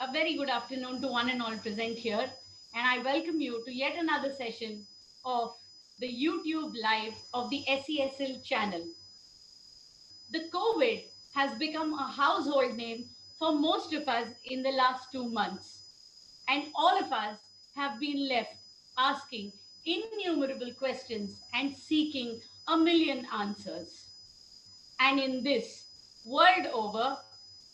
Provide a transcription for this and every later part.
A very good afternoon to one and all present here, and I welcome you to yet another session of the YouTube Live of the SESL channel. The COVID has become a household name for most of us in the last 2 months, and all of us have been left asking innumerable questions and seeking a million answers. And in this, world over,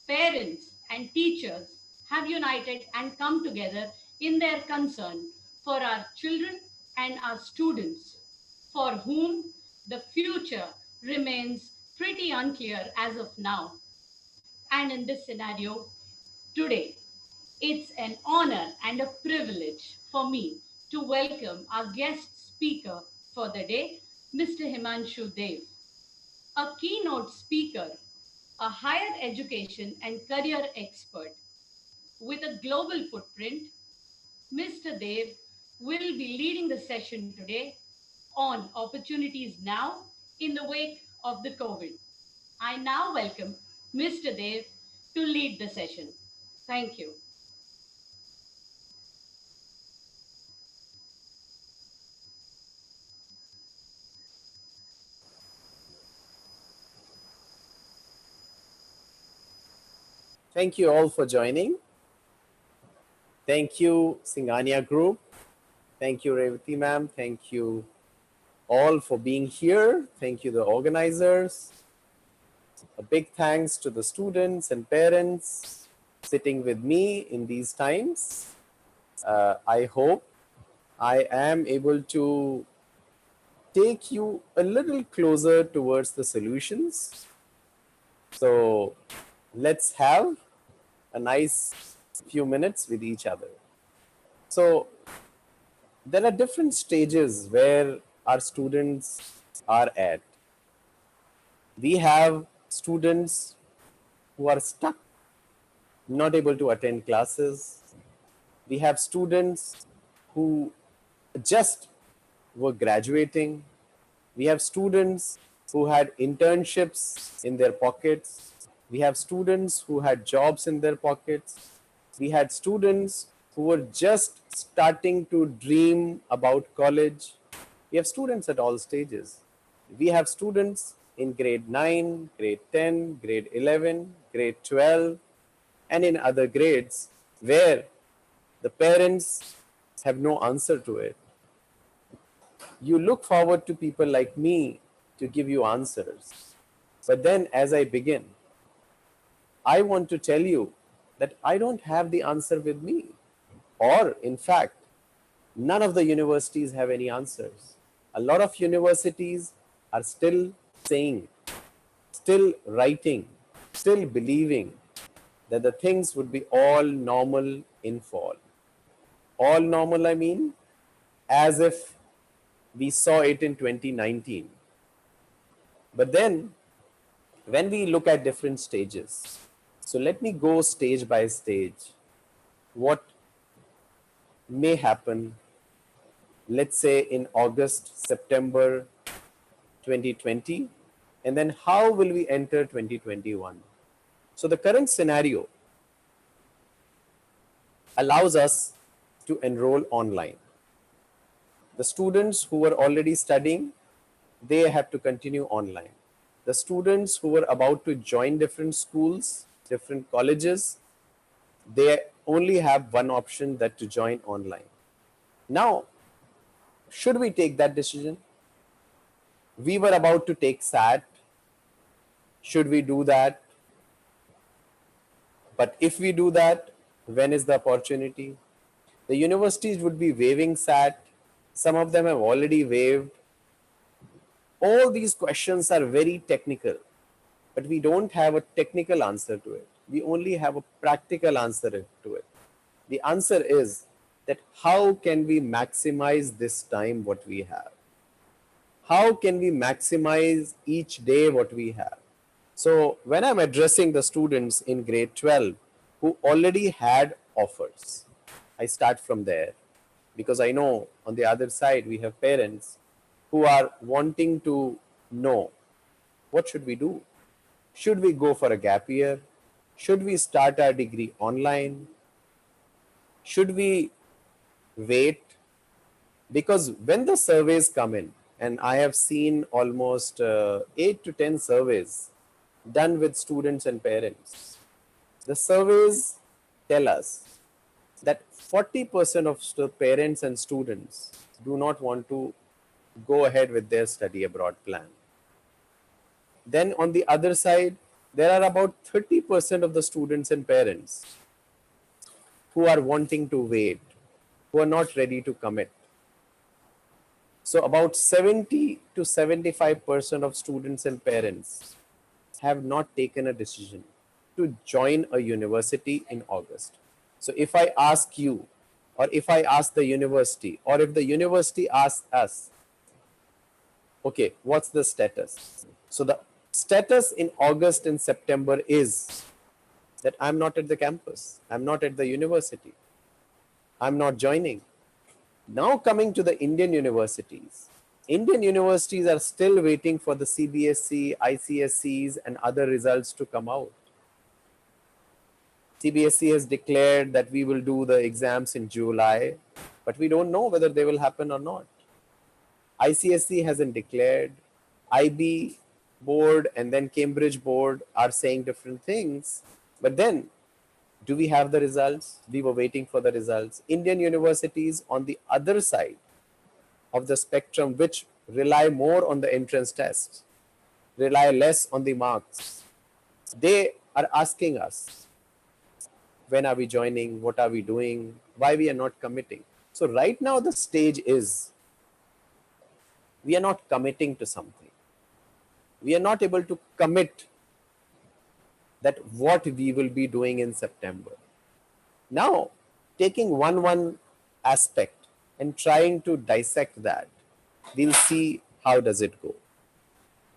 parents and teachers have united and come together in their concern for our children and our students, for whom the future remains pretty unclear as of now. And in this scenario, today, it's an honor and a privilege for me to welcome our guest speaker for the day, Mr. Himanshu Dev, a keynote speaker, a higher education and career expert with a global footprint. Mr. Dev will be leading the session today on opportunities now in the wake of the COVID. I now welcome Mr. Dev to lead the session. Thank you. Thank you all for joining. Thank you, Singania Group. Thank you, Revati ma'am. Thank you all for being here. Thank you, the organizers. A big thanks to the students and parents sitting with me in these times. I hope I am able to take you a little closer towards the solutions. So let's have a nice few minutes with each other. So there are different stages where our students are at. We have students who are stuck, not able to attend classes. We have students who just were graduating. We have students who had internships in their pockets. We have students who had jobs in their pockets. We had students who were just starting to dream about college. We have students at all stages. We have students in grade 9, grade 10, grade 11, grade 12, and in other grades where the parents have no answer to it. You look forward to people like me to give you answers. But then, as I begin, I want to tell you that I don't have the answer with me. Or, in fact, none of the universities have any answers. A lot of universities are still saying, still writing, still believing that the things would be all normal in fall. All normal, I mean, as if we saw it in 2019. But then, when we look at different stages, so let me go stage by stage. What may happen, let's say in August, September 2020, and then how will we enter 2021? So the current scenario allows us to enroll online. The students who were already studying, they have to continue online. The students who were about to join different schools, different colleges, they only have one option, that to join online. Now, should we take that decision? We were about to take SAT. Should we do that? But if we do that, when is the opportunity? The universities would be waiving SAT. Some of them have already waived. All these questions are very technical, but we don't have a technical answer to it. We only have a practical answer to it. The answer is that how can we maximize this time what we have? How can we maximize each day what we have? So when I'm addressing the students in grade 12 who already had offers, I start from there, because I know on the other side we have parents who are wanting to know, what should we do? Should we go for a gap year? Should we start our degree online? Should we wait? Because when the surveys come in, and I have seen almost 8 to 10 surveys done with students and parents, the surveys tell us that 40% of parents and students do not want to go ahead with their study abroad plan. Then on the other side, there are about 30% of the students and parents who are wanting to wait, who are not ready to commit. So about 70 to 75% of students and parents have not taken a decision to join a university in August. So if I ask you, or if I ask the university, or if the university asks us, okay, what's the status? So the status in August and September is that I'm not at the campus, I'm not at the university, I'm not joining. Now coming to the Indian universities. Indian universities are still waiting for the CBSE, ICSEs and other results to come out. CBSE has declared that we will do the exams in July, but we don't know whether they will happen or not. ICSE hasn't declared. IB board and then Cambridge board are saying different things. But then, do we have the results? We were waiting for the results. Indian universities on the other side of the spectrum, which rely more on the entrance tests, rely less on the marks, they are asking us, when are we joining? What are we doing? Why we are not committing? So right now the stage is, we are not committing to something. We are not able to commit that what we will be doing in September. Now, taking one aspect and trying to dissect that, we'll see how does it go.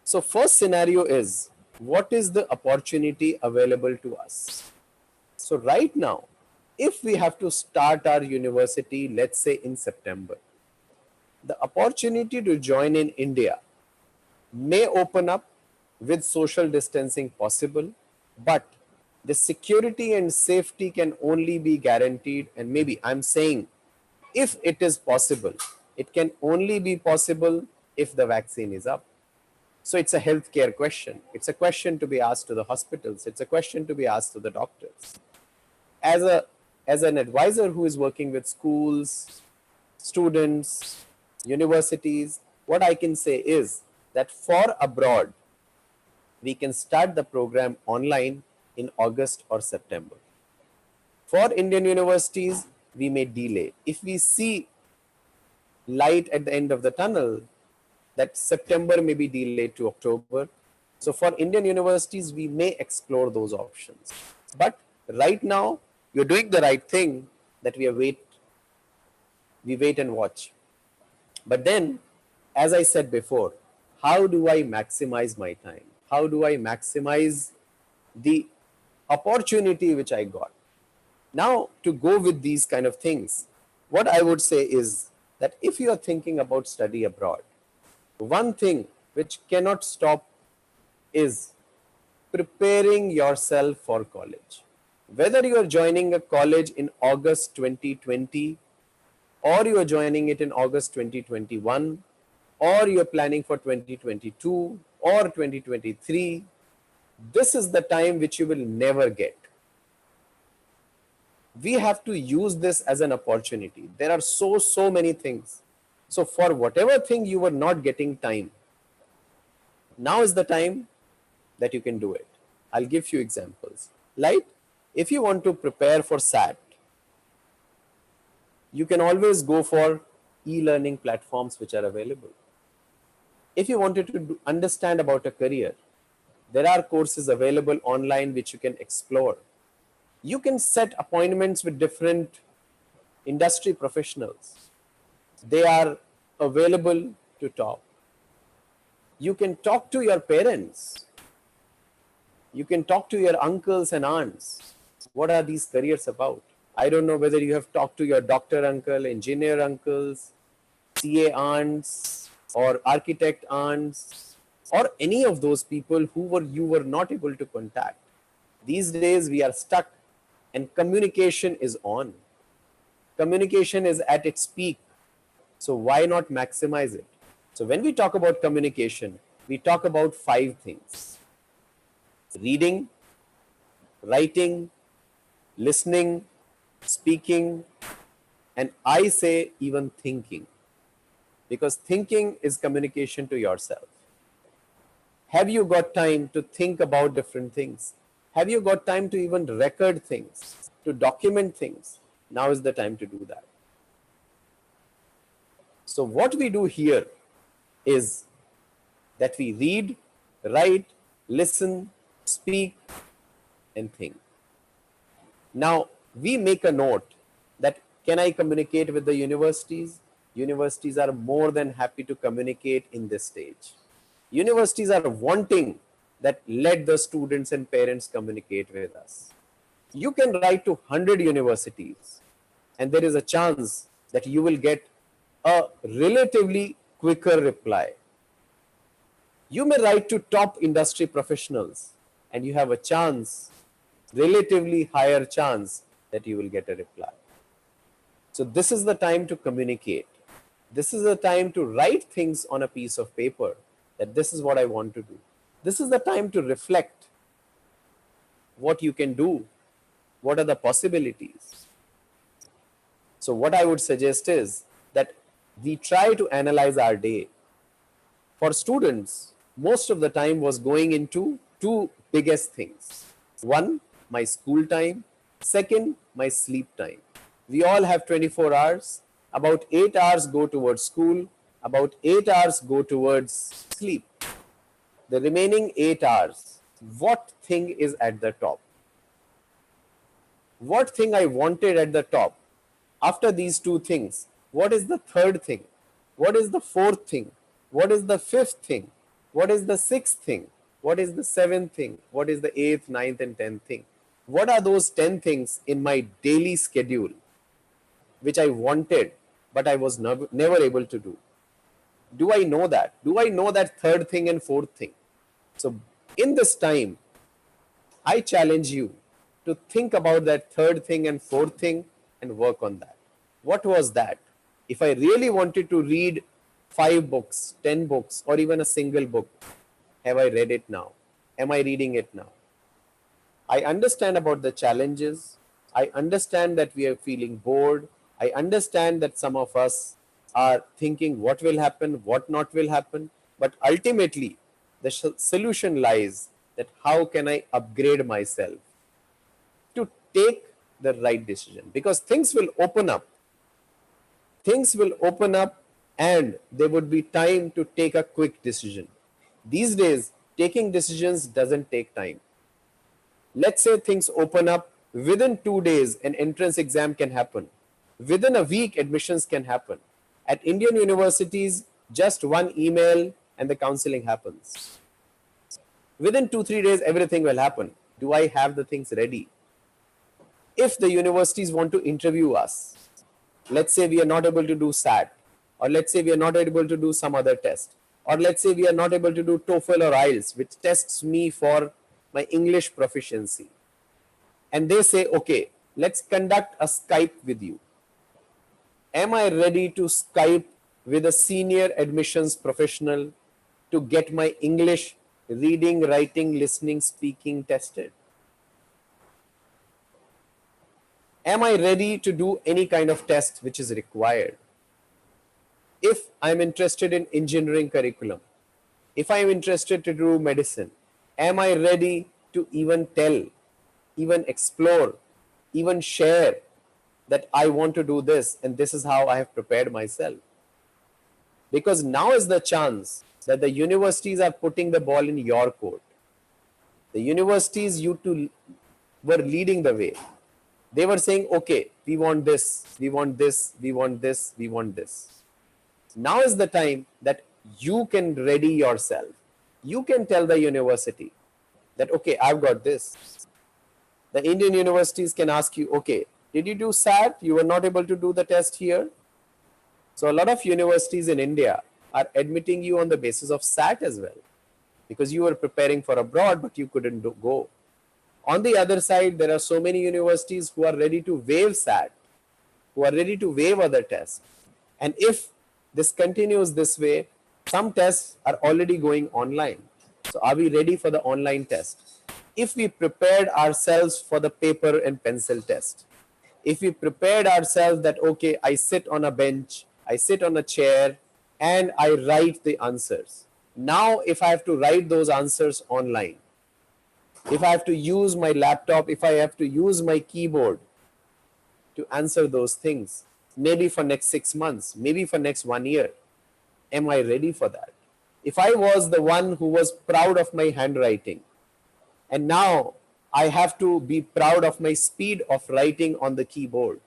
So first scenario is, what is the opportunity available to us? So right now, if we have to start our university, let's say in September, the opportunity to join in India may open up with social distancing possible, but the security and safety can only be guaranteed, and maybe I'm saying if it is possible, it can only be possible if the vaccine is up. So it's a healthcare question. It's a question to be asked to the hospitals. It's a question to be asked to the doctors. As an advisor who is working with schools, students, universities, what I can say is that for abroad, we can start the program online in August or September. For Indian universities, we may delay. If we see light at the end of the tunnel, that September may be delayed to October. So for Indian universities, we may explore those options. But right now, you're doing the right thing, that we wait and watch. But then, as I said before, how do I maximize my time? How do I maximize the opportunity which I got? Now, to go with these kind of things, what I would say is that if you are thinking about study abroad, one thing which cannot stop is preparing yourself for college. Whether you are joining a college in August 2020, or you are joining it in August 2021, or you are planning for 2022 or 2023, this is the time which you will never get. We have to use this as an opportunity. There are so many things. So for whatever thing you were not getting time, now is the time that you can do it. I'll give you examples. Like, if you want to prepare for SAT, you can always go for e-learning platforms which are available. If you wanted to understand about a career, there are courses available online which you can explore. You can set appointments with different industry professionals. They are available to talk. You can talk to your parents. You can talk to your uncles and aunts. What are these careers about? I don't know whether you have talked to your doctor uncle, engineer uncles, CA aunts, or architect aunts, or any of those people who you were not able to contact. These days we are stuck and communication is on. Communication is at its peak. So why not maximize it? So when we talk about communication, we talk about 5 things: reading, writing, listening, speaking, and I say even thinking, because thinking is communication to yourself. Have you got time to think about different things? Have you got time to even record things, to document things? Now is the time to do that. So, what we do here is that we read, write, listen, speak, and think. Now, we make a note that can I communicate with the universities? Universities are more than happy to communicate in this stage. Universities are wanting that let the students and parents communicate with us. You can write to 100 universities, and there is a chance that you will get a relatively quicker reply. You may write to top industry professionals, and you have a chance, relatively higher chance, that you will get a reply. So this is the time to communicate. This is the time to write things on a piece of paper, that this is what I want to do. This is the time to reflect what you can do, what are the possibilities. So what I would suggest is that we try to analyze our day. For students, most of the time was going into two biggest things. One, my school time. Second, my sleep time. We all have 24 hours. About 8 hours go towards school. About 8 hours go towards sleep. The remaining 8 hours, what thing is at the top? What thing I wanted at the top? After these two things, what is the third thing? What is the fourth thing? What is the fifth thing? What is the sixth thing? What is the seventh thing? What is the eighth, ninth, and 10th thing? What are those 10 things in my daily schedule which I wanted but I was never able to do? Do I know that? Do I know that third thing and fourth thing? So, in this time, I challenge you to think about that third thing and fourth thing and work on that. What was that? If I really wanted to read 5 books, 10 books, or even a single book, have I read it now? Am I reading it now? I understand about the challenges. I understand that we are feeling bored. I understand that some of us are thinking what will happen, what not will happen. But ultimately, the solution lies that how can I upgrade myself to take the right decision, because things will open up. Things will open up and there would be time to take a quick decision. These days, taking decisions doesn't take time. Let's say things open up within 2 days, an entrance exam can happen. Within a week, admissions can happen. At Indian universities, just one email and the counseling happens. Within 2-3 days, everything will happen. Do I have the things ready? If the universities want to interview us, let's say we are not able to do SAT, or let's say we are not able to do some other test, or let's say we are not able to do TOEFL or IELTS, which tests me for my English proficiency. And they say, okay, let's conduct a Skype with you. Am I ready to Skype with a senior admissions professional to get my English reading, writing, listening, speaking tested? Am I ready to do any kind of test which is required? If I'm interested in engineering curriculum, if I'm interested to do medicine, am I ready to even tell, even explore, even share that I want to do this and this is how I have prepared myself? Because now is the chance that the universities are putting the ball in your court. The universities were leading the way. They were saying, okay, we want this, we want this, we want this, we want this. Now is the time that you can ready yourself. You can tell the university that, okay, I've got this. The Indian universities can ask you, okay, did you do SAT? You were not able to do the test here. So a lot of universities in India are admitting you on the basis of SAT as well, because you were preparing for abroad, but you couldn't go. On the other side, there are so many universities who are ready to waive SAT. who are ready to waive other tests. And if this continues this way, some tests are already going online. So are we ready for the online test? If we prepared ourselves for the paper and pencil test, if we prepared ourselves that, okay, I sit on a bench, I sit on a chair, and I write the answers. Now, if I have to write those answers online, if I have to use my laptop, if I have to use my keyboard to answer those things, maybe for next 6 months, maybe for next 1 year, am I ready for that? If I was the one who was proud of my handwriting, and now I have to be proud of my speed of writing on the keyboard,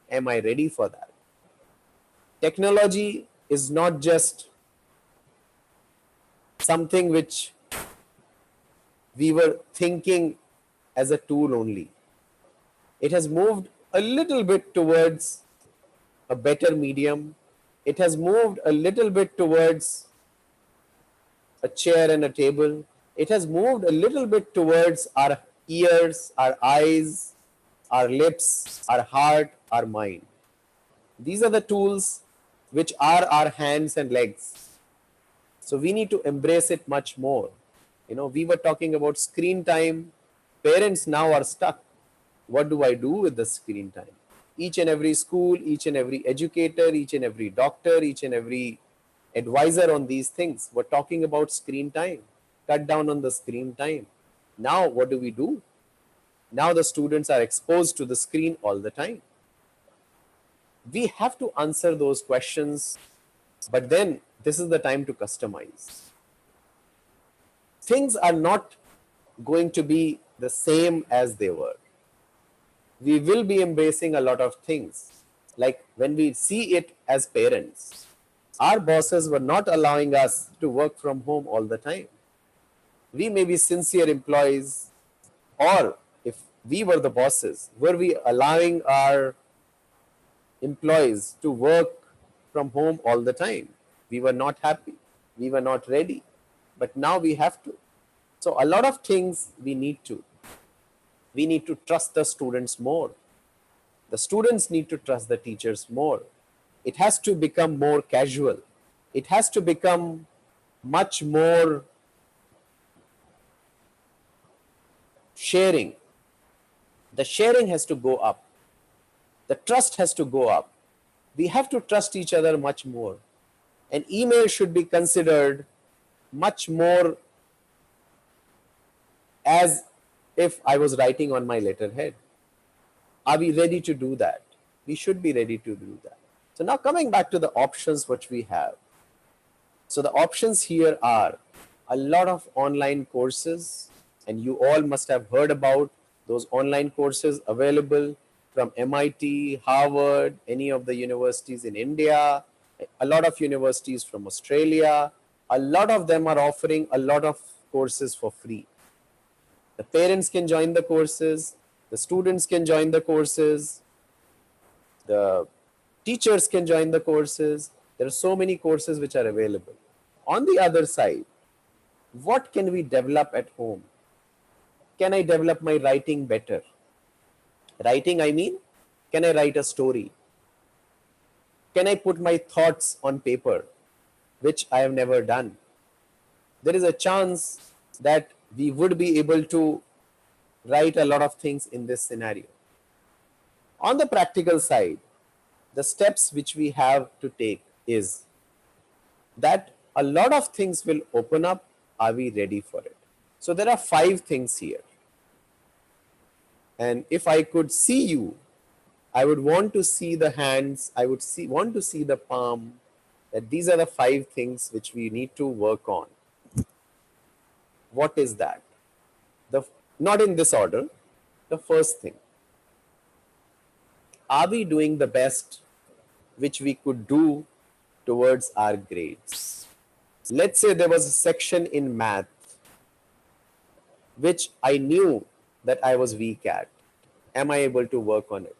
am I ready for that? Technology is not just something which we were thinking as a tool only. It has moved a little bit towards a better medium. It has moved a little bit towards a chair and a table. It has moved a little bit towards our ears, our eyes, our lips, our heart, our mind. These are the tools which are our hands and legs. So we need to embrace it much more. We were talking about screen time. Parents now are stuck. What do I do with the screen time? Each and every school, each and every educator, each and every doctor, each and every advisor on these things were talking about screen time. Cut down on the screen time. Now, what do? Now the students are exposed to the screen all the time. We have to answer those questions, but then this is the time to customize. Things are not going to be the same as they were. We will be embracing a lot of things. Like when we see it as parents, our bosses were not allowing us to work from home all the time. We may be sincere employees, or if we were the bosses, were we allowing our employees to work from home all the time? We were not happy. We were not ready. But now we have to. So a lot of things we need to. We need to trust the students more. The students need to trust the teachers more. It has to become more casual. It has to become much more sharing. The sharing has to go up. The trust has to go up. We have to trust each other much more. An email should be considered much more as if I was writing on my letterhead. Are we ready to do that? We should be ready to do that. So now coming back to the options which we have. So the options here are a lot of online courses, and you all must have heard about those online courses available from MIT, Harvard, any of the universities in India, a lot of universities from Australia. A lot of them are offering a lot of courses for free. The parents can join the courses, the students can join the courses, the teachers can join the courses. There are so many courses which are available. On the other side, what can we develop at home? Can I develop my writing better? Writing, I mean, can I write a story? Can I put my thoughts on paper, which I have never done? There is a chance that we would be able to write a lot of things in this scenario. On the practical side, the steps which we have to take is that a lot of things will open up. Are we ready for it? So there are 5 things here. And if I could see you, I would want to see the hands, I would want to see the palm, that these are the 5 things which we need to work on. What is that? Not in this order. The first thing, are we doing the best which we could do towards our grades? Let's say there was a section in math which I knew that I was weak at. Am I able to work on it?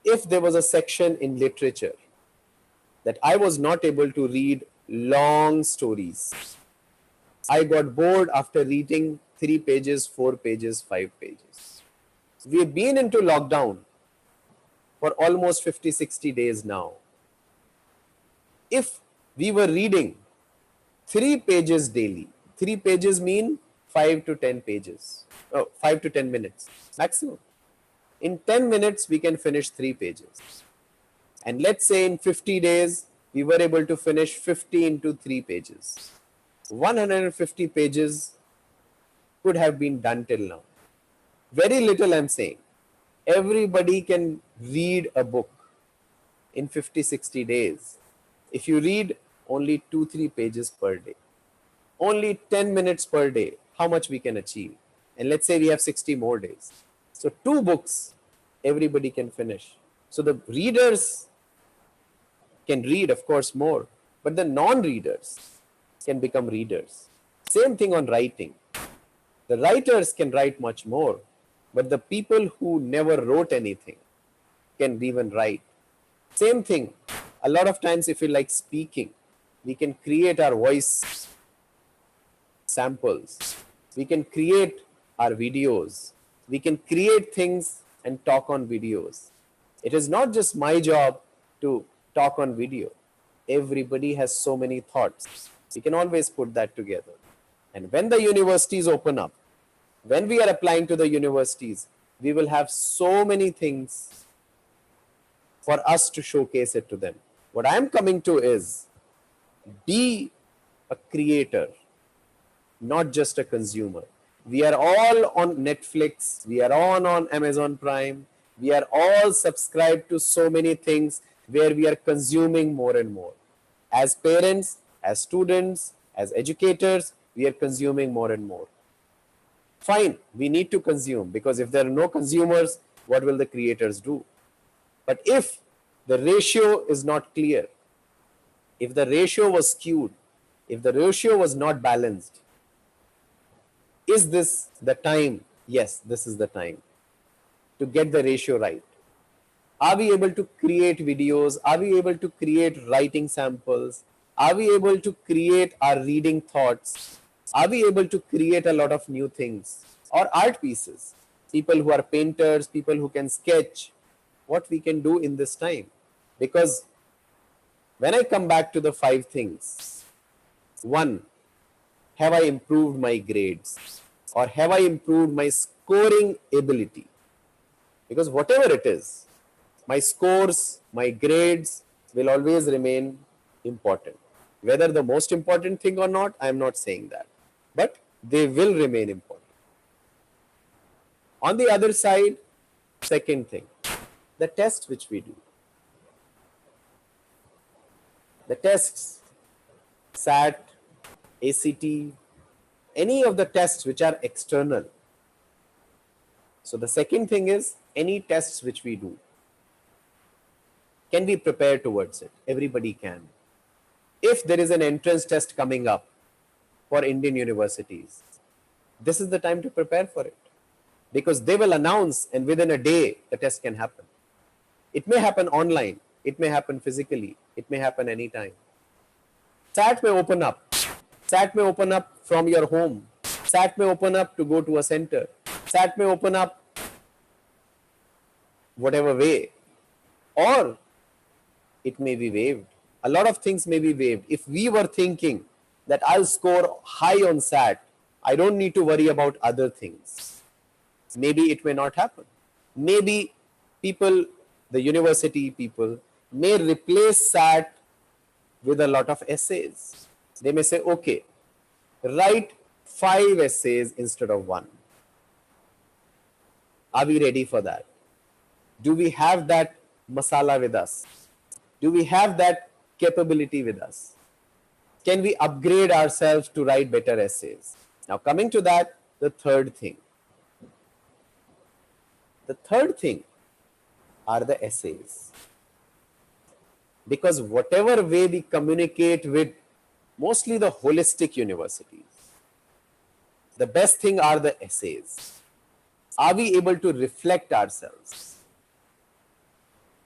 If there was a section in literature that I was not able to read long stories, I got bored after reading 3 pages, 4 pages, 5 pages. We've been into lockdown. for almost 50-60 days now. If we were reading 3 pages daily, 3 pages mean 5 to 10 pages, 5 to 10 minutes maximum. In 10 minutes, we can finish 3 pages. And let's say in 50 days, we were able to finish 50 into 3 pages. 150 pages could have been done till now. Very little, I'm saying. Everybody can read a book in 50-60 days. If you read only 2-3 pages per day, only 10 minutes per day, how much we can achieve? And let's say we have 60 more days. So 2 books, everybody can finish. So the readers can read, of course, more, but the non-readers can become readers. Same thing on writing. The writers can write much more, but the people who never wrote anything can even write. Same thing. A lot of times, if we like speaking, we can create our voice samples. We can create our videos. We can create things and talk on videos. It is not just my job to talk on video. Everybody has so many thoughts. We can always put that together. And when the universities open up, when we are applying to the universities, we will have so many things for us to showcase it to them. What I am coming to is be a creator, not just a consumer. We are all on Netflix, we are all on Amazon Prime, we are all subscribed to so many things where we are consuming more and more. As parents, as students, as educators, we are consuming more and more. Fine, we need to consume, because if there are no consumers, what will the creators do? But if the ratio is not clear, if the ratio was skewed, if the ratio was not balanced, is this the time? Yes, this is the time to get the ratio right. Are we able to create videos? Are we able to create writing samples? Are we able to create our reading thoughts? Are we able to create a lot of new things or art pieces? People who are painters, people who can sketch, what we can do in this time? Because when I come back to the 5 things, 1, have I improved my grades? Or have I improved my scoring ability? Because whatever it is, my scores, my grades will always remain important. Whether the most important thing or not, I am not saying that. But they will remain important. On the other side, second thing, the tests which we do. The tests, SAT, ACT, any of the tests which are external. So the second thing is, any tests which we do, can we prepare towards it? Everybody can. If there is an entrance test coming up for Indian universities, this is the time to prepare for it, because they will announce and within a day the test can happen. It may happen online, it may happen physically, it may happen anytime. SAT may open up. SAT may open up from your home. SAT may open up to go to a center. SAT may open up whatever way, or it may be waived. A lot of things may be waived. If we were thinking that I'll score high on SAT, I don't need to worry about other things. Maybe it may not happen. Maybe people, the university people, may replace SAT with a lot of essays. They may say, okay, write 5 essays instead of 1. Are we ready for that? Do we have that masala with us? Do we have that capability with us? Can we upgrade ourselves to write better essays? Now, coming to that, the third thing. The third thing are the essays. Because whatever way we communicate with mostly the holistic universities, the best thing are the essays. Are we able to reflect ourselves?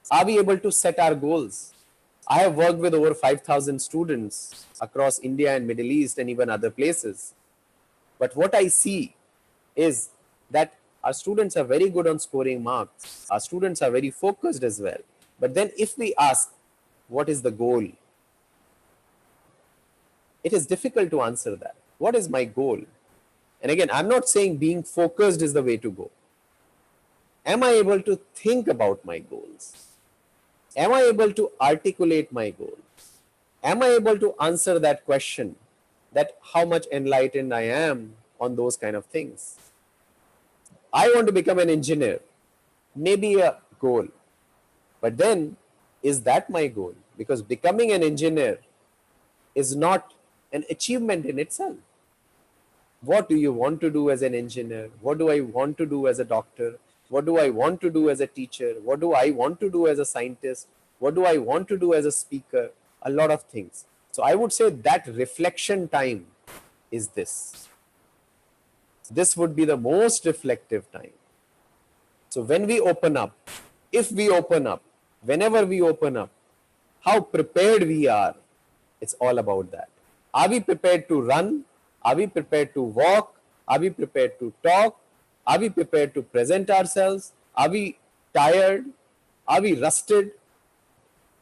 Are we able to set our goals? I have worked with over 5,000 students across India and Middle East and even other places. But what I see is that Our students are very good on scoring marks. Our students are very focused as well. But then if we ask, what is the goal? It is difficult to answer that. What is my goal? And again, I'm not saying being focused is the way to go. Am I able to think about my goals? Am I able to articulate my goals? Am I able to answer that question, that how much enlightened I am on those kind of things? I want to become an engineer, maybe a goal. But then, is that my goal? Because becoming an engineer is not an achievement in itself. What do you want to do as an engineer? What do I want to do as a doctor? What do I want to do as a teacher? What do I want to do as a scientist? What do I want to do as a speaker? A lot of things. So I would say that reflection time is this. This would be the most reflective time. So when we open up, if we open up, whenever we open up, how prepared we are, it's all about that. Are we prepared to run? Are we prepared to walk? Are we prepared to talk? Are we prepared to present ourselves? Are we tired? Are we rusted?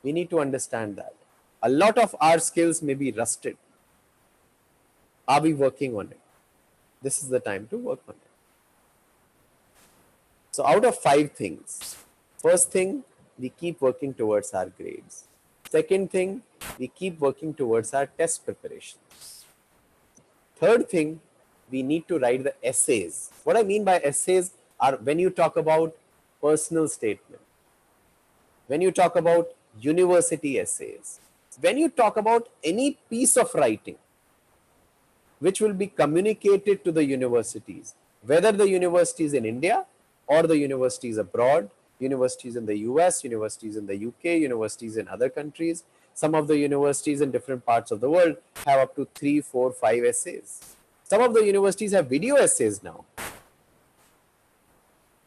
We need to understand that. A lot of our skills may be rusted. Are we working on it? This is the time to work on it. So out of 5 things, first thing, we keep working towards our grades. Second thing, we keep working towards our test preparations. Third thing, we need to write the essays. What I mean by essays are when you talk about personal statement, when you talk about university essays, when you talk about any piece of writing which will be communicated to the universities, whether the universities in India or the universities abroad, universities in the US, universities in the UK, universities in other countries. Some of the universities in different parts of the world have up to 3, 4, 5 essays. Some of the universities have video essays now.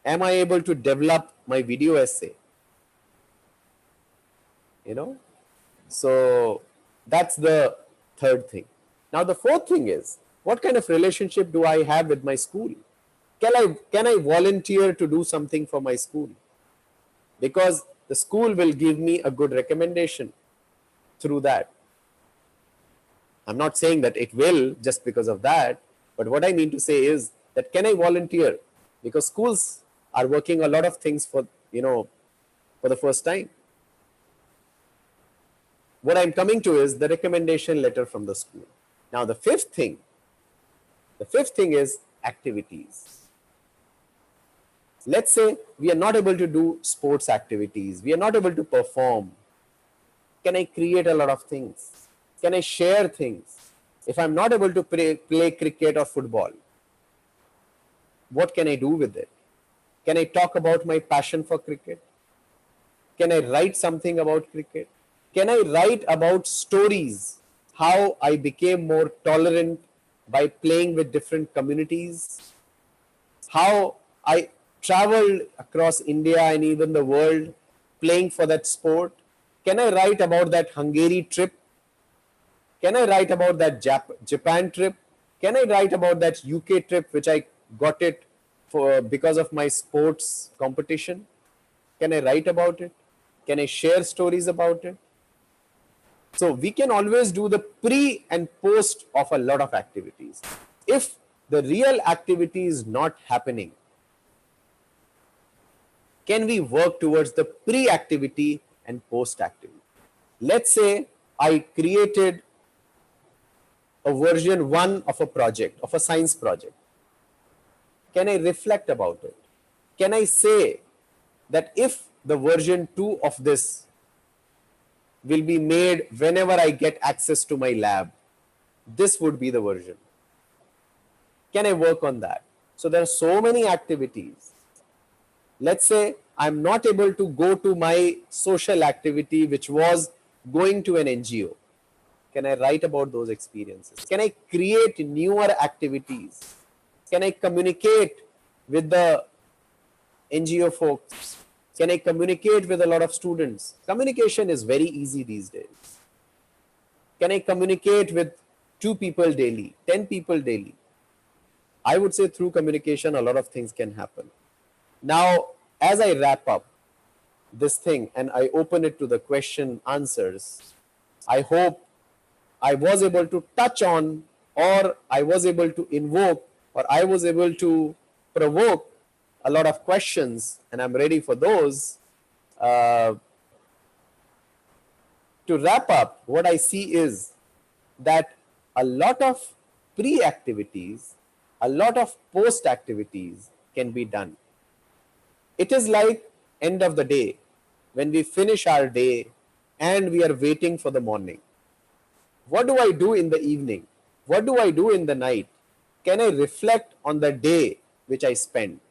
Am I able to develop my video essay? So that's the third thing. Now the fourth thing is, what kind of relationship do I have with my school? Can I volunteer to do something for my school? Because the school will give me a good recommendation through that. I'm not saying that it will just because of that, but what I mean to say is that can I volunteer? Because schools are working a lot of things for the first time. What I'm coming to is the recommendation letter from the school. Now the fifth thing is activities. Let's say we are not able to do sports activities, we are not able to perform. Can I create a lot of things? Can I share things? If I'm not able to play cricket or football, what can I do with it? Can I talk about my passion for cricket? Can I write something about cricket? Can I write about stories, how I became more tolerant by playing with different communities, how I traveled across India and even the world playing for that sport? Can I write about that Hungary trip? Can I write about that Japan trip? Can I write about that UK trip which I got it because of my sports competition? Can I write about it? Can I share stories about it? So we can always do the pre and post of a lot of activities. If the real activity is not happening, can we work towards the pre-activity and post-activity? Let's say I created a version 1 of a project, of a science project. Can I reflect about it? Can I say that if the version 2 of this will be made whenever I get access to my lab, this would be the version? Can I work on that? So there are so many activities. Let's say I'm not able to go to my social activity, which was going to an NGO. Can I write about those experiences? Can I create newer activities? Can I communicate with the NGO folks? Can I communicate with a lot of students? Communication is very easy these days. Can I communicate with 2 people daily, 10 people daily? I would say through communication, a lot of things can happen. Now, as I wrap up this thing and I open it to the question answers, I hope I was able to touch on, or I was able to invoke, or I was able to provoke a lot of questions, and I'm ready for those. Uh, to wrap up, what I see is that a lot of pre activities, a lot of post activities can be done. It is like end of the day when we finish our day and we are waiting for the morning. What do I do in the evening? What do I do in the night? Can I reflect on the day which I spent?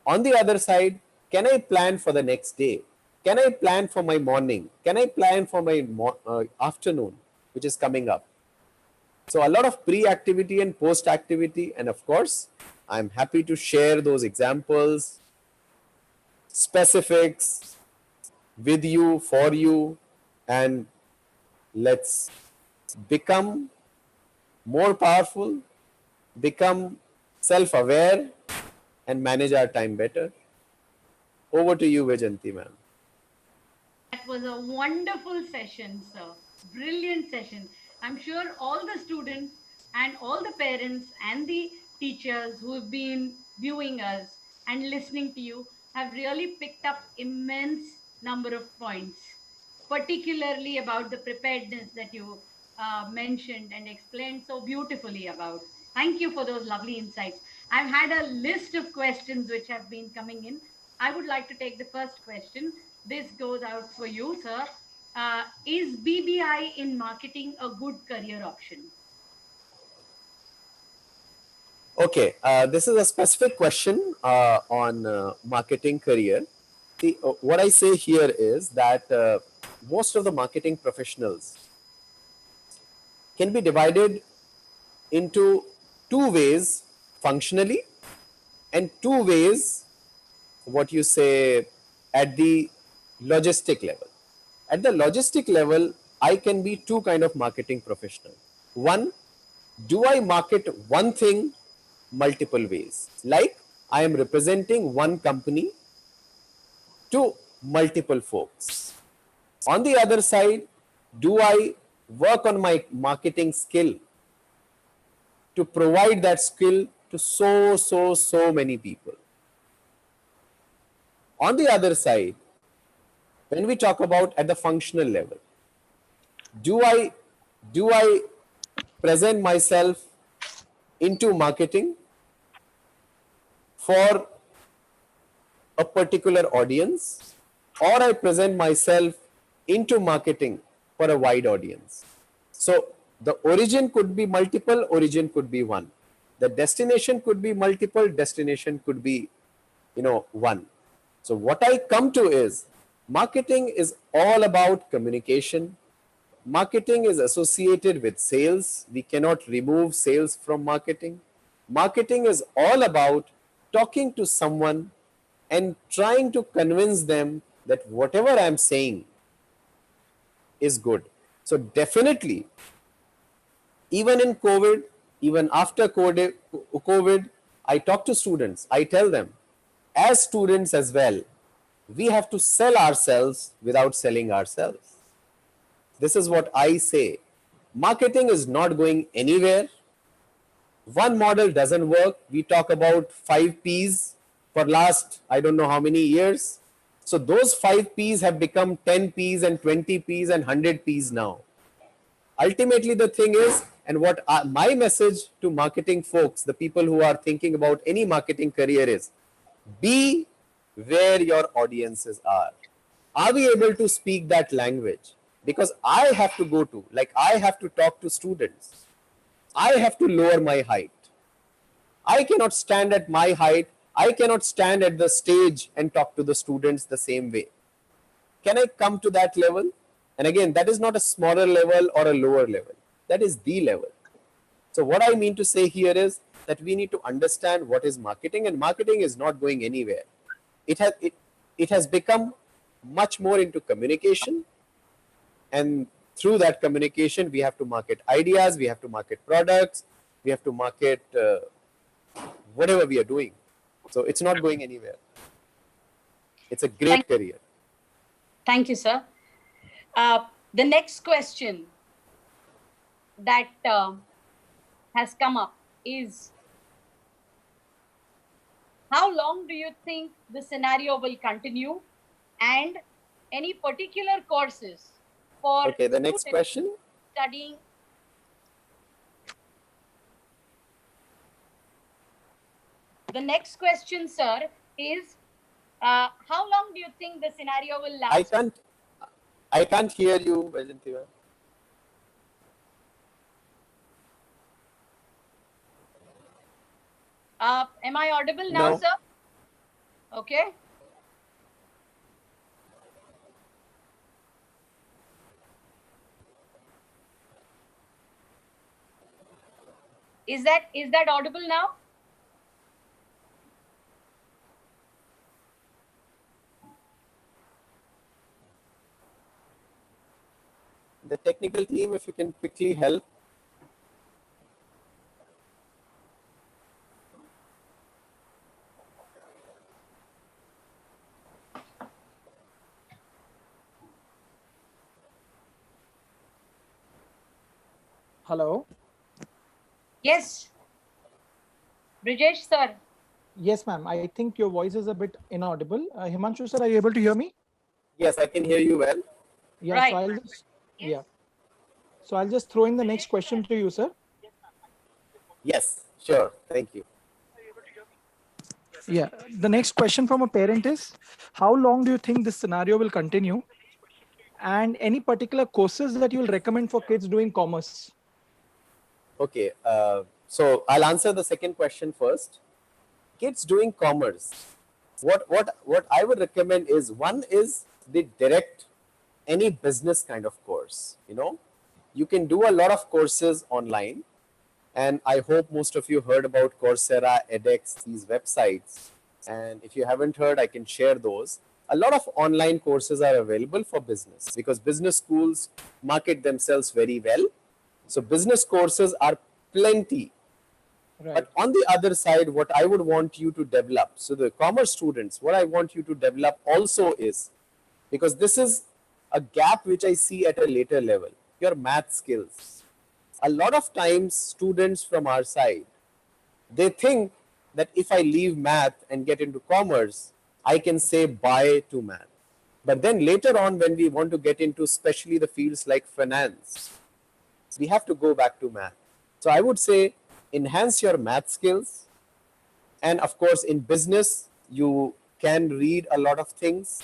On the other side, can I plan for the next day? Can I plan for my morning? Can I plan for my afternoon, which is coming up? So, a lot of pre activity and post activity, and of course, I'm happy to share those examples, specifics with you, for you, and let's become more powerful, become self aware, and manage our time better. Over to you, Vajanti, ma'am. That was a wonderful session, sir. Brilliant session. I'm sure all the students and all the parents and the teachers who have been viewing us and listening to you have really picked up immense number of points, particularly about the preparedness that you mentioned and explained so beautifully about. Thank you for those lovely insights. I've had a list of questions which have been coming in. I would like to take the first question. This goes out for you, sir. Is BBI in marketing a good career option? Okay, this is a specific question on marketing career. See, what I say here is that most of the marketing professionals can be divided into two ways functionally and two ways, what you say, at the logistic level. At the logistic level, I can be two kind of marketing professional. One, do I market one thing multiple ways? Like I am representing one company to multiple folks. On the other side, do I work on my marketing skill to provide that skill to so many people? On the other side, when we talk about at the functional level, do I do I present myself into marketing for a particular audience, or I present myself into marketing for a wide audience? So the origin could be multiple, origin could be one. The destination could be multiple, destination could be, one. So what I come to is marketing is all about communication. Marketing is associated with sales. We cannot remove sales from marketing. Marketing is all about talking to someone and trying to convince them that whatever I'm saying is good. So definitely, even in COVID, even after COVID, I talk to students. I tell them, as students as well, we have to sell ourselves without selling ourselves. This is what I say. Marketing is not going anywhere. One model doesn't work. We talk about 5 P's for last, I don't know how many years. So those 5 P's have become 10 P's and 20 P's and 100 P's now. Ultimately, the thing is, and what my message to marketing folks, the people who are thinking about any marketing career is, be where your audiences are. Are we able to speak that language? Because I have to go to, like I have to talk to students. I have to lower my height. I cannot stand at my height. I cannot stand at the stage and talk to the students the same way. Can I come to that level? And again, that is not a smaller level or a lower level. That is the level. So what I mean to say here is that we need to understand what is marketing, and marketing is not going anywhere. It has become much more into communication, and through that communication we have to market ideas, we have to market products, we have to market whatever we are doing. So it's not going anywhere. It's a great career. Thank you, sir. The next question that has come up is, how long do you think the scenario will continue, and any particular courses for Okay, the next students question. studying? The next question, sir, is how long do you think the scenario will last? I can't hear you, Vajantiva. Am I audible now, No. sir? Okay. Is that audible now? The technical team, if you can quickly help. Hello. Yes. Brijesh, sir. Yes, ma'am. I think your voice is a bit inaudible. Himanshu, sir, are you able to hear me? Yes, I can hear you well. Yeah. Right. So I'll just So I'll just throw in the next question to you, sir. Yes, sure. Thank you. Yeah. The next question from a parent is, how long do you think this scenario will continue? And any particular courses that you will recommend for kids doing commerce? Okay, so I'll answer the second question first. Kids doing commerce, what I would recommend is, one is the direct any business kind of course. You can do a lot of courses online, and I hope most of you heard about Coursera, edX, these websites. And if you haven't heard, I can share those. A lot of online courses are available for business because business schools market themselves very well. So business courses are plenty. Right. But on the other side, what I would want you to develop, so the commerce students, what I want you to develop also is, because this is a gap which I see at a later level, your math skills. A lot of times, students from our side, they think that if I leave math and get into commerce, I can say bye to math. But then later on, when we want to get into especially the fields like finance, we have to go back to math. So I would say enhance your math skills. And of course, in business, you can read a lot of things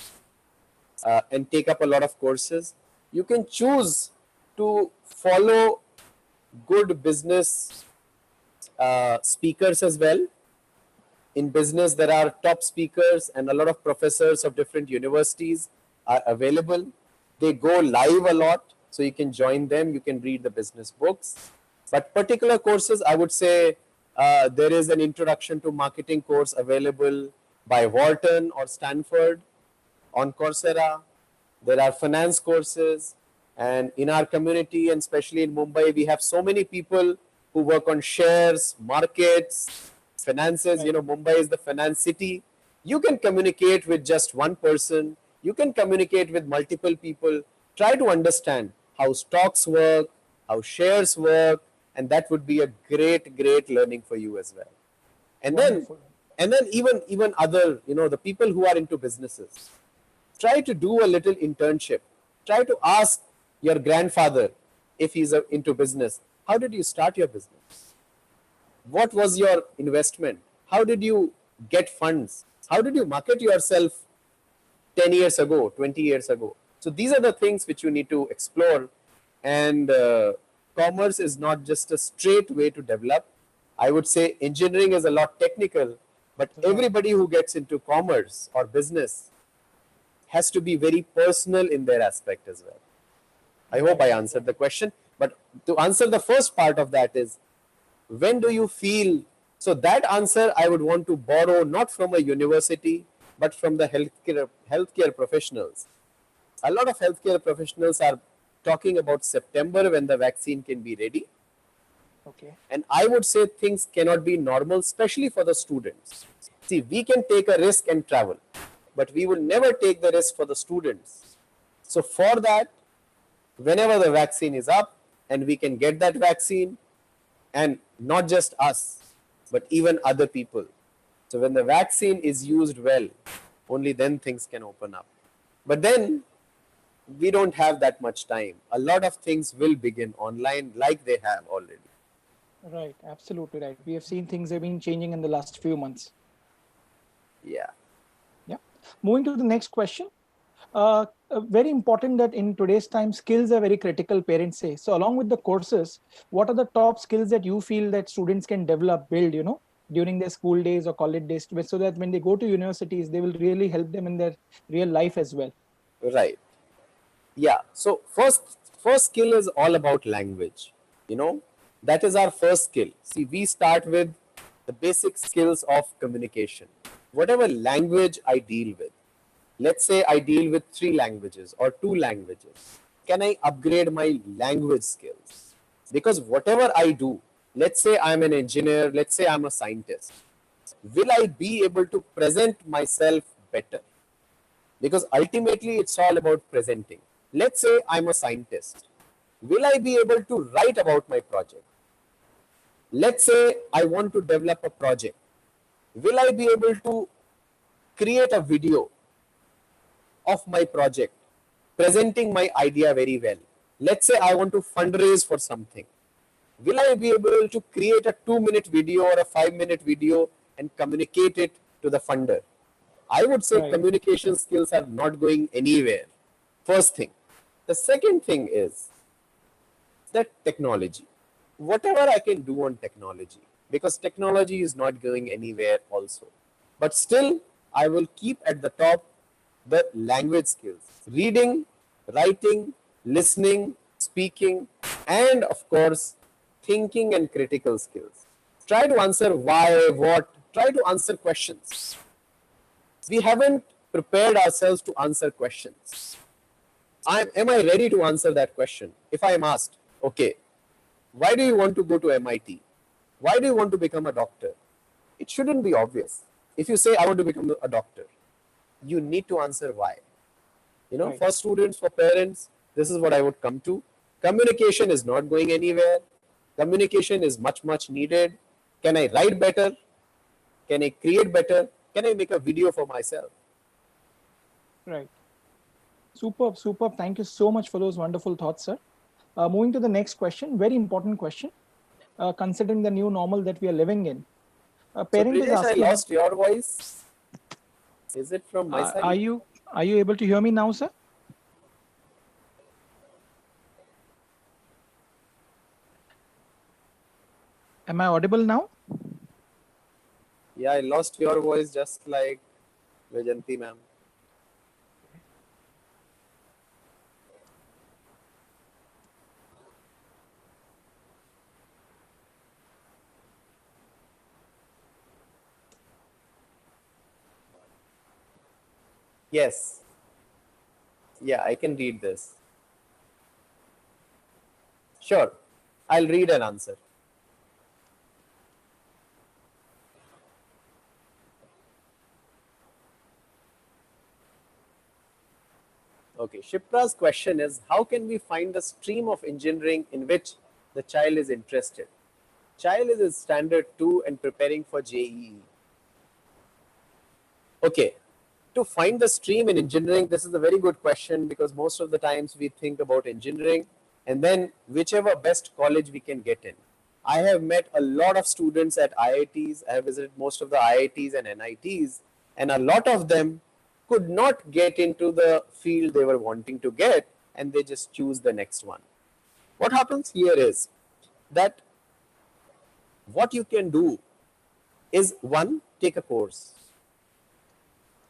and take up a lot of courses. You can choose to follow good business speakers as well. In business, there are top speakers and a lot of professors of different universities are available. They go live a lot, so you can join them. You can read the business books. But particular courses, I would say there is an introduction to marketing course available by Wharton or Stanford on Coursera. There are finance courses. And in our community, and especially in Mumbai, we have so many people who work on shares, markets, finances. Mumbai is the finance city. You can communicate with just one person. You can communicate with multiple people. Try to understand how stocks work, how shares work, and that would be a great learning for you as well. And Wonderful. then even other, the people who are into businesses, try to do a little internship. Try to ask your grandfather, if he's into business, how did you start your business? What was your investment? How did you get funds? How did you market yourself 10 years ago, 20 years ago? So these are the things which you need to explore. And commerce is not just a straight way to develop. I would say engineering is a lot technical, but everybody who gets into commerce or business has to be very personal in their aspect as well. I hope I answered the question. But to answer the first part of that is, when do you feel? So that answer I would want to borrow not from a university, but from the healthcare professionals. A lot of healthcare professionals are talking about September when the vaccine can be ready. Okay. And I would say things cannot be normal, especially for the students. See, we can take a risk and travel, but we will never take the risk for the students. So for that, whenever the vaccine is up and we can get that vaccine, and not just us, but even other people. So when the vaccine is used well, only then things can open up. But then we don't have that much time. A lot of things will begin online like they have already. Right. Absolutely right. We have seen things have been changing in the last few months. Yeah. Yeah. Moving to the next question. Very important that in today's time, skills are very critical, parents say. So along with the courses, what are the top skills that you feel that students can develop, build, during their school days or college days, so that when they go to universities, they will really help them in their real life as well? Right. Yeah. So first skill is all about language. You know, that is our first skill. See, we start with the basic skills of communication. Whatever language I deal with, let's say I deal with 3 languages or 2 languages. Can I upgrade my language skills? Because whatever I do, let's say I'm an engineer, let's say I'm a scientist, will I be able to present myself better? Because ultimately it's all about presenting. Let's say I'm a scientist. Will I be able to write about my project? Let's say I want to develop a project. Will I be able to create a video of my project, presenting my idea very well? Let's say I want to fundraise for something. Will I be able to create a 2-minute video or a 5-minute video and communicate it to the funder? I would say Right. communication skills are not going anywhere. First thing. The second thing is that technology. Whatever I can do on technology, because technology is not going anywhere also. But still, I will keep at the top the language skills: reading, writing, listening, speaking, and of course, thinking and critical skills. Try to answer why, what, try to answer questions. We haven't prepared ourselves to answer questions. Am I ready to answer that question? If I am asked, okay, why do you want to go to MIT? Why do you want to become a doctor? It shouldn't be obvious. If you say, I want to become a doctor, you need to answer why. Right. For students, for parents, this is what I would come to. Communication is not going anywhere. Communication is much, much needed. Can I write better? Can I create better? Can I make a video for myself? Right. Superb, superb. Thank you so much for those wonderful thoughts, sir. Moving to the next question, very important question. Considering the new normal that we are living in, a So, parent is Brijesh, I asking, lost your voice. Is it from my are side? you able to hear me now, sir? Am I audible now? Yeah, I lost your voice just like Vajanti ma'am. Yes. Yeah, I can read this. Sure. I'll read an answer. Okay. Shipra's question is, how can we find the stream of engineering in which the child is interested? Child is in standard 2 and preparing for JEE. Okay. To find the stream in engineering, this is a very good question, because most of the times we think about engineering and then whichever best college we can get in. I have met a lot of students at IITs. I have visited most of the IITs and NITs, and a lot of them could not get into the field they were wanting to get, and they just choose the next one. What happens here is that what you can do is, one, take a course.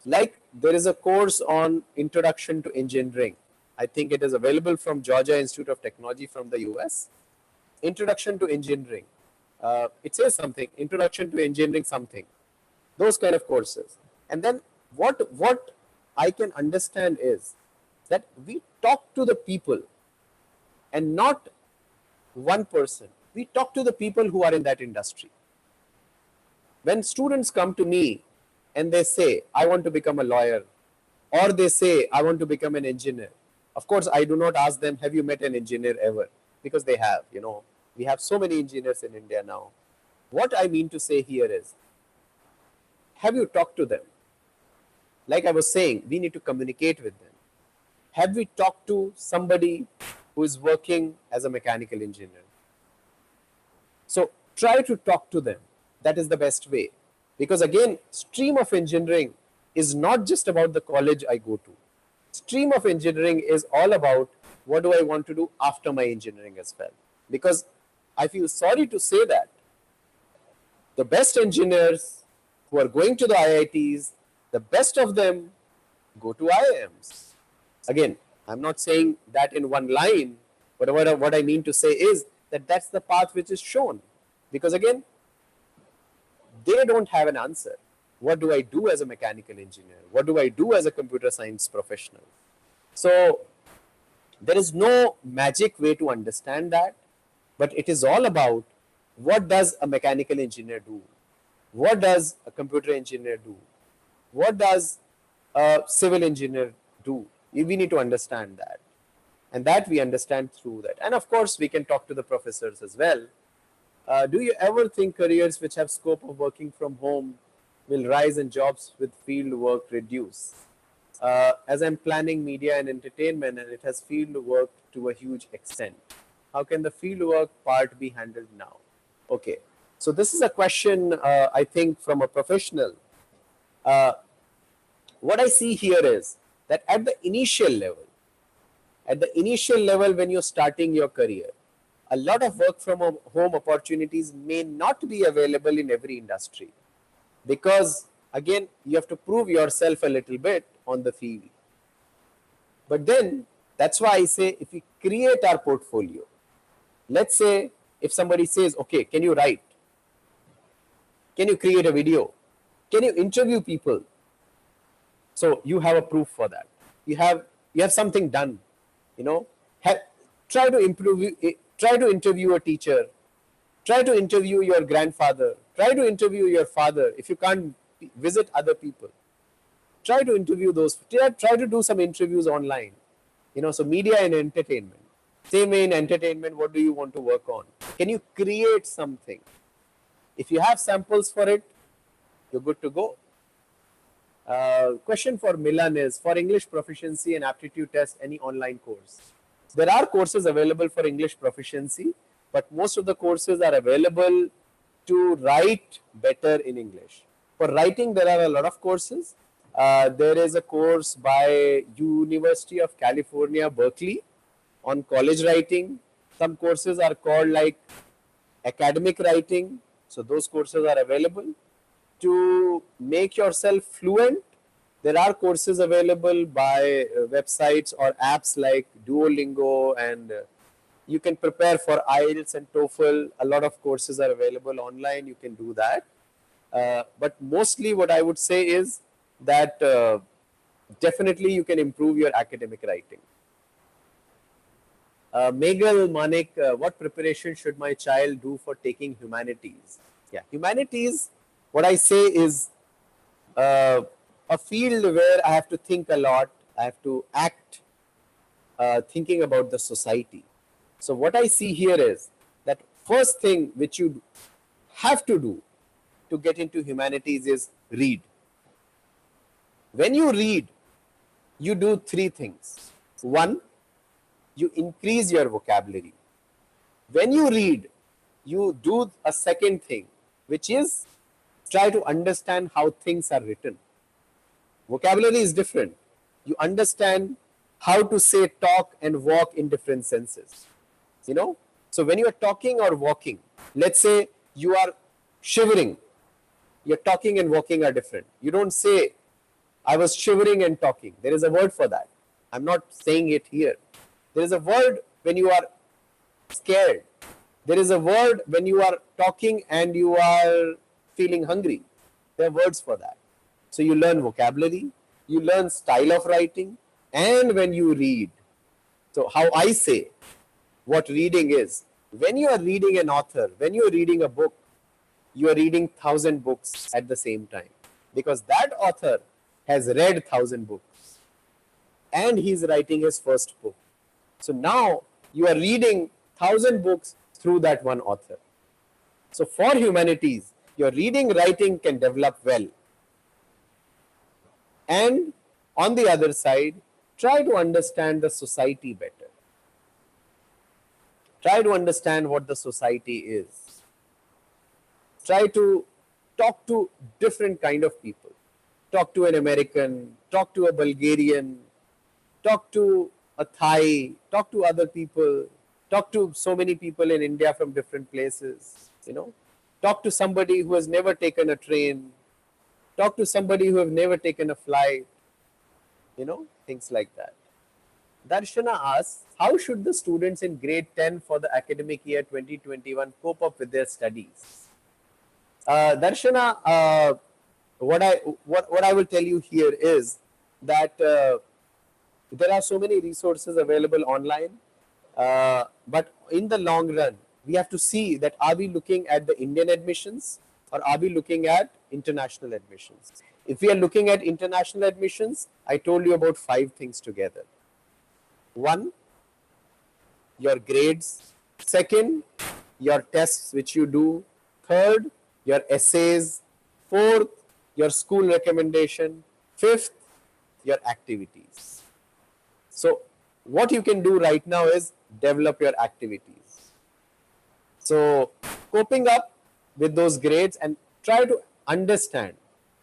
Like, there is a course on introduction to engineering. I think it is available from Georgia Institute of Technology from the US. Introduction to engineering. It says something, introduction to engineering something. Those kind of courses. And then what I can understand is that we talk to the people and not one person. We talk to the people who are in that industry. When students come to me and they say, I want to become a lawyer, or they say, I want to become an engineer, of course, I do not ask them, have you met an engineer ever? Because they have, we have so many engineers in India now. What I mean to say here is, have you talked to them? Like I was saying, we need to communicate with them. Have we talked to somebody who is working as a mechanical engineer? So try to talk to them. That is the best way. Because again, stream of engineering is not just about the college I go to. Stream of engineering is all about what do I want to do after my engineering as well. Because I feel sorry to say that the best engineers who are going to the IITs, the best of them go to IIMs. Again, I'm not saying that in one line, but what I mean to say is that that's the path which is shown. Because again, they don't have an answer. What do I do as a mechanical engineer? What do I do as a computer science professional? So there is no magic way to understand that, but it is all about what does a mechanical engineer do? What does a computer engineer do? What does a civil engineer do? We need to understand that. And that we understand through that. And of course, we can talk to the professors as well. Do you ever think careers which have scope of working from home will rise and jobs with field work reduce? As I'm planning media and entertainment, and it has field work to a huge extent, how can the field work part be handled now? Okay, so this is a question, I think, from a professional. What I see here is that at the initial level, when you're starting your career, a lot of work from home opportunities may not be available in every industry, because again, you have to prove yourself a little bit on the field. But then that's why I say, if we create our portfolio, let's say if somebody says, okay, can you write? Can you create a video? Can you interview people? So you have a proof for that. You have something done. Try to interview a teacher. Try to interview your grandfather. Try to interview your father. If you can't visit other people, try to interview those. Try to do some interviews online. So media and entertainment. Same way in entertainment, what do you want to work on? Can you create something? If you have samples for it, you're good to go. Question for Milan is, for English proficiency and aptitude test, any online course? There are courses available for English proficiency, but most of the courses are available to write better in English. For writing, there are a lot of courses. There is a course by University of California, Berkeley on college writing. Some courses are called like academic writing. So those courses are available. To make yourself fluent, there are courses available by websites or apps like Duolingo, and you can prepare for IELTS and TOEFL. A lot of courses are available online. You can do that. But mostly what I would say is that definitely you can improve your academic writing. Meghal Manik, what preparation should my child do for taking humanities? Yeah, humanities, what I say is a field where I have to think a lot. I have to act thinking about the society. So what I see here is that first thing which you have to do to get into humanities is read. When you read, you do three things. One, you increase your vocabulary. When you read, you do a second thing, which is try to understand how things are written. Vocabulary is different. You understand how to say talk and walk in different senses. So when you are talking or walking, let's say you are shivering, your talking and walking are different. You don't say, I was shivering and talking. There is a word for that. I'm not saying it here. There is a word when you are scared. There is a word when you are talking and you are feeling hungry. There are words for that. So you learn vocabulary, you learn style of writing, and when you read. So how I say what reading is, When you are reading an author, when you are reading a book, you are reading 1,000 books at the same time, because that author has read 1,000 books and he's writing his first book. So now you are reading 1,000 books through that one author. So for humanities, your reading writing can develop well. And on the other side, try to understand the society better. Try to understand what the society is. Try to talk to different kind of people. Talk to an American, talk to a Bulgarian, talk to a Thai, talk to other people, talk to so many people in India from different places, talk to somebody who has never taken a train, talk to somebody who have never taken a flight, things like that. Darshana asks, how should the students in grade 10 for the academic year 2021 cope up with their studies? Darshana, what I will tell you here is that there are so many resources available online, but in the long run, we have to see that are we looking at the Indian admissions or are we looking at international admissions? If we are looking at international admissions, I told you about 5 things together. 1, your grades. 2nd, your tests which you do. 3rd, your essays. 4th, your school recommendation. 5th, your activities. So what you can do right now is develop your activities. So coping up with those grades and try to understand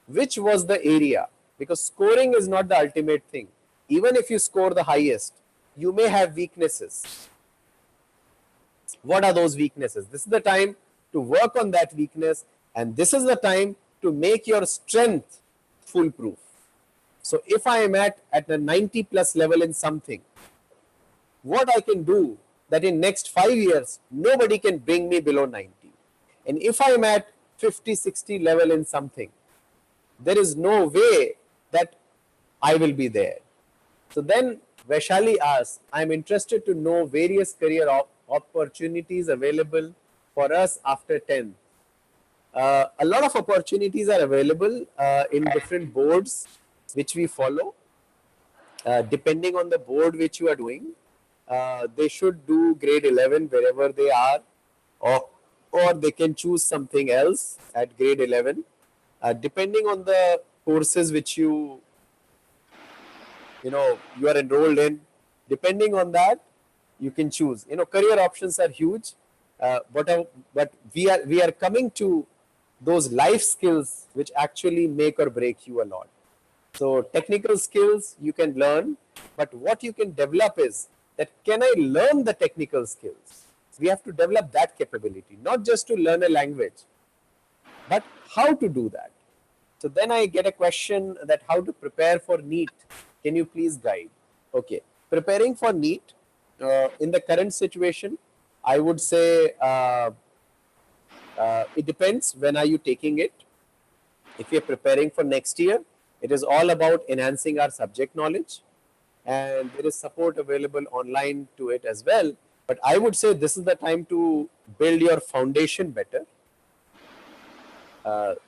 which was the area, because scoring is not the ultimate thing. Even if you score the highest, you may have weaknesses. What are those weaknesses? This is the time to work on that weakness, and this is the time to make your strength foolproof. So if I am at a 90 plus level in something, what I can do that in next 5 years, nobody can bring me below 90. And if I am at 50, 60 level in something, there is no way that I will be there. So then Vaishali asks, I am interested to know various career opportunities available for us after 10th. A lot of opportunities are available in different boards which we follow. Depending on the board which you are doing, they should do grade 11 wherever they are, or they can choose something else at grade 11. Depending on the courses which you are enrolled in, depending on that, you can choose. Career options are huge, but we are coming to those life skills which actually make or break you a lot. So technical skills you can learn, but what you can develop is that can I learn the technical skills? We have to develop that capability, not just to learn a language, but how to do that. So then I get a question that how to prepare for NEET. Can you please guide? Okay, preparing for NEET in the current situation, I would say it depends when are you taking it. If you're preparing for next year, it is all about enhancing our subject knowledge, and there is support available online to it as well. But I would say this is the time to build your foundation better.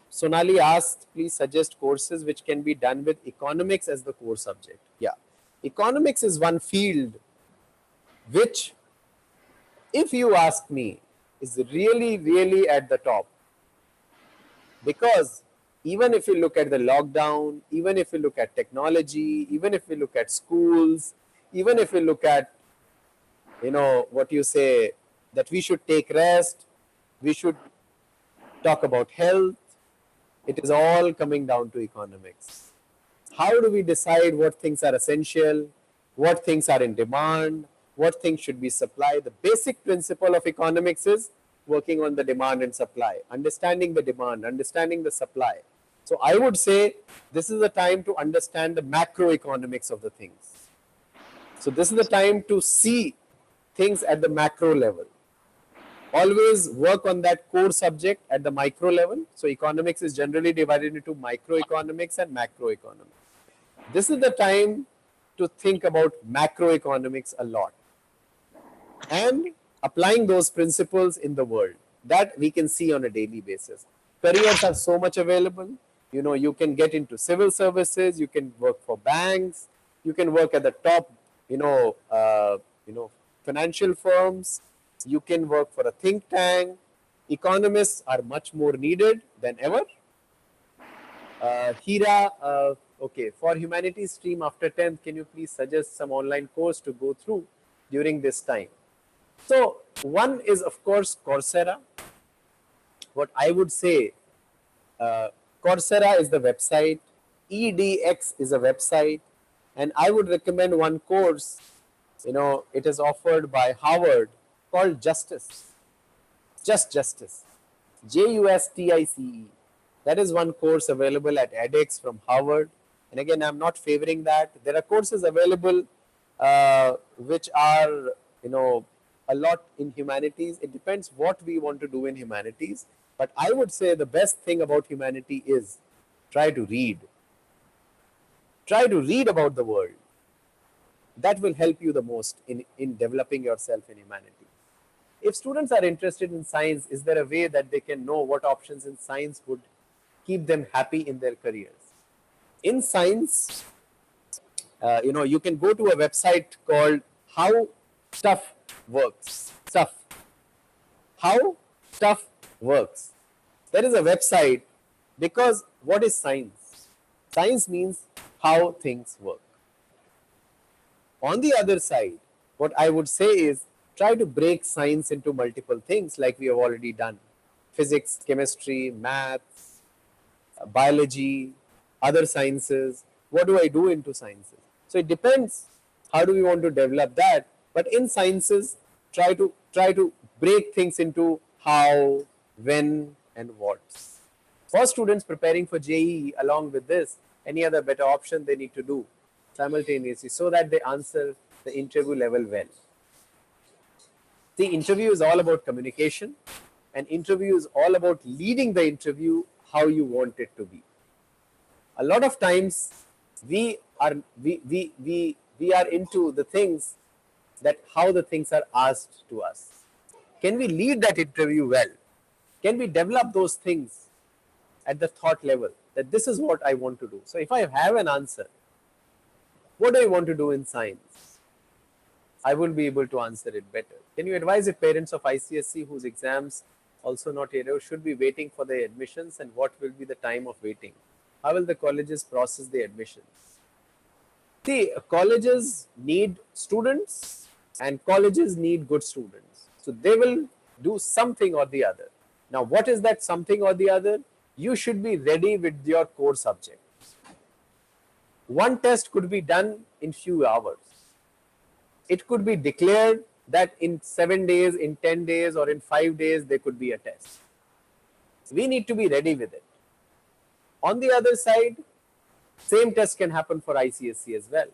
Sonali asked, please suggest courses which can be done with economics as the core subject. Yeah, economics is one field which, if you ask me, is really, really at the top. Because even if you look at the lockdown, even if you look at technology, even if you look at schools, even if you look at, what you say, that we should take rest, we should talk about health, it is all coming down to economics. How do we decide what things are essential, what things are in demand, what things should be supplied? The basic principle of economics is working on the demand and supply, understanding the demand, understanding the supply. So I would say this is the time to understand the macroeconomics of the things. So this is the time to see things at the macro level. Always work on that core subject at the micro level. So economics is generally divided into microeconomics and macroeconomics. This is the time to think about macroeconomics a lot. And applying those principles in the world. That we can see on a daily basis. Careers are so much available. You can get into civil services, you can work for banks, you can work at the top, you know, financial firms, you can work for a think tank. Economists are much more needed than ever. Hira, okay, for humanities stream after 10th, can you please suggest some online course to go through during this time? So, one is of course Coursera. What I would say, uh, Coursera is the website, EDX is a website, and I would recommend one course. It is offered by Harvard called Justice, JUSTICE. That is one course available at edX from Harvard. And again, I'm not favoring that. There are courses available which are, a lot in humanities. It depends what we want to do in humanities. But I would say the best thing about humanity is try to read. Try to read about the world. That will help you the most in developing yourself in humanity. If students are interested in science, is there a way that they can know what options in science would keep them happy in their careers? In science, you can go to a website called How Stuff Works. How Stuff Works. There is a website because what is science? Science means how things work. On the other side, what I would say is try to break science into multiple things like we have already done. Physics, chemistry, maths, biology, other sciences. What do I do into sciences? So it depends how do we want to develop that. But in sciences, try to break things into how, when, and what. For students preparing for JEE, along with this, any other better option they need to do simultaneously so that they answer the interview level well. The interview is all about communication, and interview is all about leading the interview how you want it to be. A lot of times we are into the things that how the things are asked to us. Can we lead that interview well? Can we develop those things at the thought level that this is what I want to do? So if I have an answer, what do I want to do in science? I will be able to answer it better. Can you advise if parents of ICSE whose exams also not yet should be waiting for their admissions, and what will be the time of waiting? How will the colleges process the admissions? See, colleges need students and colleges need good students. So they will do something or the other. Now, what is that something or the other? You should be ready with your core subject. One test could be done in few hours. It could be declared that in 7 days, in 10 days, or in 5 days, there could be a test. We need to be ready with it. On the other side, same test can happen for ICSE as well.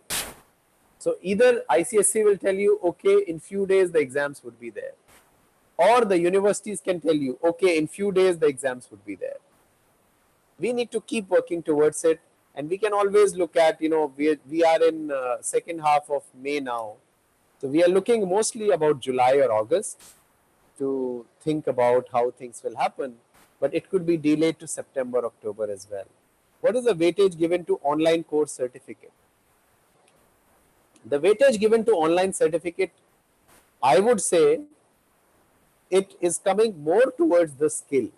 So either ICSE will tell you, okay, in few days the exams would be there. Or the universities can tell you, okay, in few days the exams would be there. We need to keep working towards it. And we can always look at, we are in second half of May now. So we are looking mostly about July or August to think about how things will happen. But it could be delayed to September, October as well. What is the weightage given to online course certificate? The weightage given to online certificate, I would say, it is coming more towards the skill.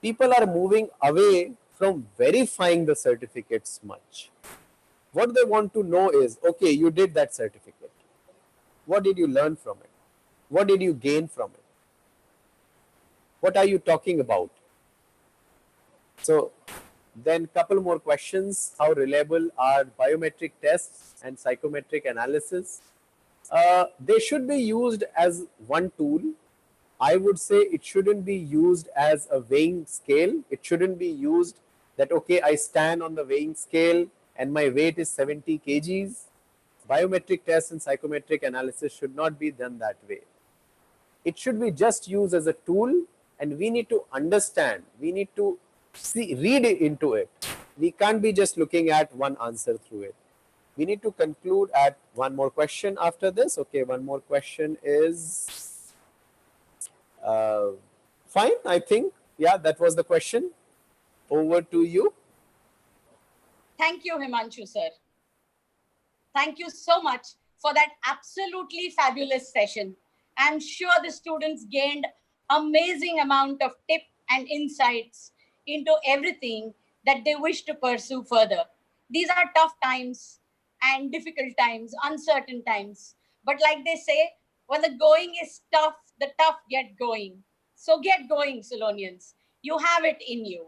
People are moving away from verifying the certificates much. What they want to know is, okay, you did that certificate. What did you learn from it? What did you gain from it? What are you talking about? So then couple more questions. How reliable are biometric tests and psychometric analysis? They should be used as one tool. I would say it shouldn't be used as a weighing scale. It shouldn't be used that, okay, I stand on the weighing scale and my weight is 70 kgs. Biometric tests and psychometric analysis should not be done that way. It should be just used as a tool, and we need to understand, we need to read into it. We can't be just looking at one answer through it. We need to conclude at one more question after this. Okay, one more question is uh, fine, I think. Yeah, that was the question. Over to you. Thank you, Himanshu, sir. Thank you so much for that absolutely fabulous session. I'm sure the students gained amazing amount of tip and insights into everything that they wish to pursue further. These are tough times and difficult times, uncertain times. But like they say, when the going is tough, the tough get going. So get going, Salonians. You have it in you.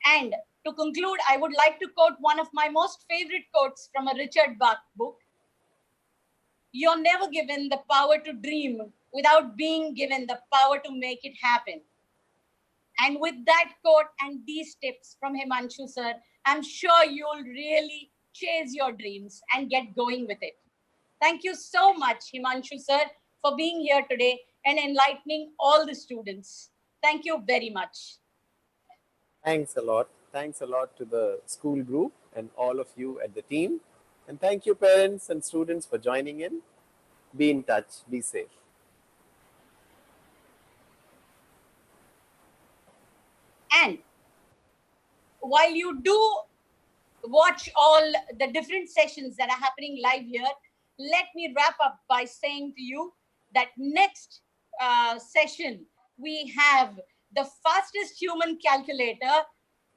And to conclude, I would like to quote one of my most favorite quotes from a Richard Bach book. You're never given the power to dream without being given the power to make it happen. And with that quote and these tips from Himanshu sir, I'm sure you'll really chase your dreams and get going with it. Thank you so much, Himanshu sir, for being here today and enlightening all the students. Thank you very much. Thanks a lot. Thanks a lot to the school group and all of you at the team. And thank you, parents and students, for joining in. Be in touch. Be safe. And while you do watch all the different sessions that are happening live here, let me wrap up by saying to you that next session we have the fastest human calculator,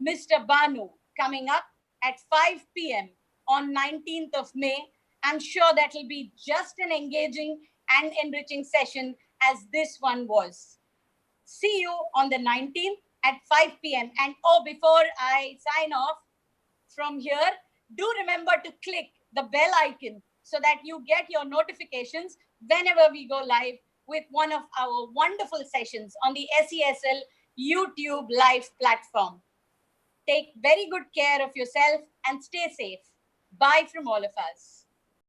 Mr. Banu, coming up at 5 p.m. on 19th of May. I'm sure that will be just an engaging and enriching session as this one was. See you on the 19th at 5 p.m. And oh, before I sign off, from here, do remember to click the bell icon so that you get your notifications whenever we go live with one of our wonderful sessions on the SESL YouTube live platform. Take very good care of yourself and stay safe. Bye from all of us.